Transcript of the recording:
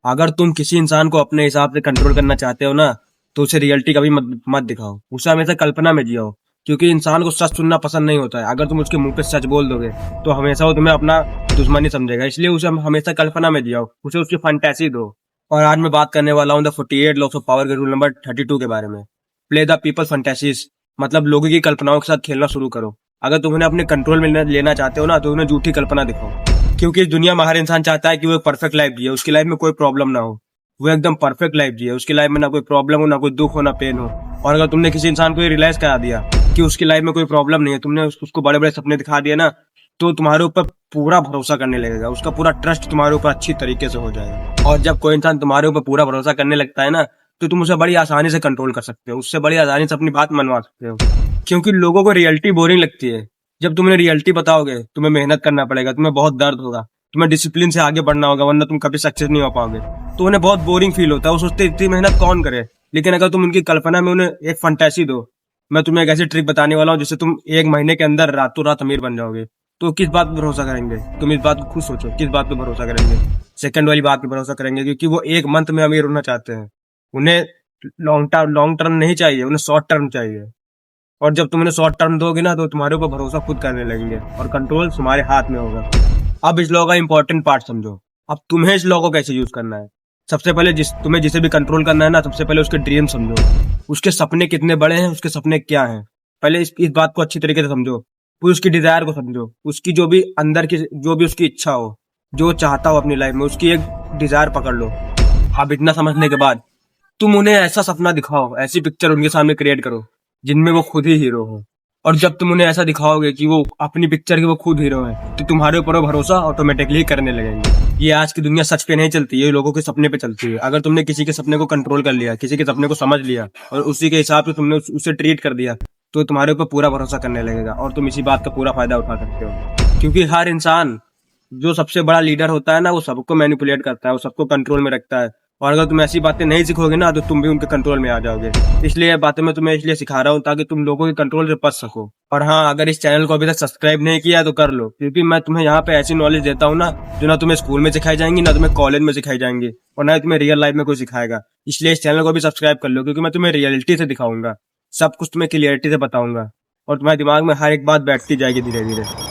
अगर तुम किसी इंसान को अपने हिसाब से कंट्रोल करना चाहते हो ना, तो उसे रियलिटी कभी मत दिखाओ, उसे हमेशा कल्पना में जियो। क्योंकि इंसान को सच सुनना पसंद नहीं होता है। अगर तुम उसके मुंह पे सच बोल दोगे तो हमेशा वो तुम्हें अपना दुश्मन ही समझेगा। इसलिए उसे हमेशा कल्पना में जियो, उसे उसकी फंटेसी दो। और आज मैं बात करने वाला हूँ द 48 लॉस ऑफ पावर के रूल नंबर 32 के बारे में। प्ले द पीपल फंटेसीज, मतलब लोगों की कल्पनाओं के साथ खेलना शुरू करो। अगर तुम उन्हें अपने कंट्रोल में लेना चाहते हो ना, तो उन्हें झूठी कल्पना दिखाओ। क्योंकि इस दुनिया में हर इंसान चाहता है कि वो एक परफेक्ट लाइफ जिए, उसकी लाइफ में कोई प्रॉब्लम ना हो, वो एकदम परफेक्ट लाइफ जिए, उसकी लाइफ में ना कोई प्रॉब्लम हो, ना कोई दुख हो, ना पेन हो। और अगर तुमने किसी इंसान को ये रियलाइज करा दिया कि उसकी लाइफ में कोई प्रॉब्लम नहीं है, तुमने उसको बड़े बड़े सपने दिखा दिए ना, तो तुम्हारे ऊपर पूरा भरोसा करने लगेगा, उसका पूरा ट्रस्ट तुम्हारे ऊपर अच्छी तरीके से हो जाएगा। और जब कोई इंसान तुम्हारे ऊपर पूरा भरोसा करने लगता है ना, तो तुम उसे बड़ी आसानी से कंट्रोल कर सकते हो, उससे बड़ी आसानी से अपनी बात मनवा सकते हो। क्योंकि लोगों को रियलिटी बोरिंग लगती है। जब तुमने रियलिटी बताओगे, तुम्हें मेहनत करना पड़ेगा, तुम्हें बहुत दर्द होगा, तुम्हें डिसिप्लिन से आगे बढ़ना होगा, वरना तुम कभी सक्सेस नहीं हो पाओगे, तो उन्हें बहुत बोरिंग फील होता है। वो सोचते इतनी मेहनत कौन करे। लेकिन अगर तुम उनकी कल्पना में उन्हें एक फंटेसी दो, मैं तुम्हें एक ऐसी ट्रिक बताने वाला हूँ जिससे तुम 1 महीने के अंदर रातों रात अमीर बन जाओगे, तो किस बात पर भरोसा करेंगे? तुम इस बात को खुद सोचो, किस बात पे भरोसा करेंगे? सेकंड वाली बात पे भरोसा करेंगे, क्योंकि वो 1 मंथ में अमीर होना चाहते हैं। उन्हें लॉन्ग टर्म नहीं चाहिए, उन्हें शॉर्ट टर्म चाहिए। और जब तुम उन्हें शॉर्ट टर्म दोगे ना, तो तुम्हारे ऊपर भरोसा खुद करने लगेंगे और कंट्रोल तुम्हारे हाथ में होगा। अब इस लॉ का इंपॉर्टेंट पार्ट समझो। अब तुम्हें इस लॉ को कैसे यूज करना है। सबसे पहले तुम्हें जिसे भी कंट्रोल करना है ना, सबसे पहले उसके ड्रीम समझो, उसके सपने कितने बड़े हैं, उसके सपने क्या हैं। पहले इस बात को अच्छी तरीके से समझो, फिर उसकी डिजायर को समझो, उसकी जो भी अंदर की जो भी उसकी इच्छा हो, जो चाहता हो अपनी लाइफ में, उसकी एक डिजायर पकड़ लो। अब इतना समझने के बाद तुम उन्हें ऐसा सपना दिखाओ, ऐसी पिक्चर उनके सामने क्रिएट करो जिनमें वो खुद ही हीरो हो। और जब तुम उन्हें ऐसा दिखाओगे कि वो अपनी पिक्चर के वो खुद हीरो है, तो तुम्हारे ऊपर वो भरोसा ऑटोमेटिकली करने लगेंगे। ये आज की दुनिया सच पे नहीं चलती, ये लोगों के सपने पे चलती है। अगर तुमने किसी के सपने को कंट्रोल कर लिया, किसी के सपने को समझ लिया और उसी के हिसाब से तुमने उसे ट्रीट कर दिया, तो तुम्हारे ऊपर पूरा भरोसा करने लगेगा और तुम इसी बात का पूरा फायदा उठा सकते हो। क्योंकि हर इंसान जो सबसे बड़ा लीडर होता है ना, वो सबको मैनिपुलेट करता है, वो सबको कंट्रोल में रखता है। और अगर तुम ऐसी बातें नहीं सीखोगे ना, तो तुम भी उनके कंट्रोल में आ जाओगे। इसलिए ये बातें मैं तुम्हें इसलिए सिखा रहा हूँ ताकि तुम लोगों के कंट्रोल से बच सको। और हाँ, अगर इस चैनल को अभी तक सब्सक्राइब नहीं किया तो कर लो, क्योंकि मैं तुम्हें यहाँ पे ऐसी नॉलेज देता हूँ ना, जो ना तुम्हें स्कूल में सिखाई जाएंगी, ना तुम्हें कॉलेज में सिखाई जाएंगी, और ना तुम्हें रियल लाइफ में कोई सिखाएगा। इसलिए इस चैनल को भी सब्सक्राइब कर लो, क्योंकि मैं तुम्हें रियलिटी से दिखाऊंगा, सब कुछ तुम्हें क्लियरिटी से बताऊंगा, और तुम्हारे दिमाग में हर एक बात बैठती जाएगी धीरे धीरे।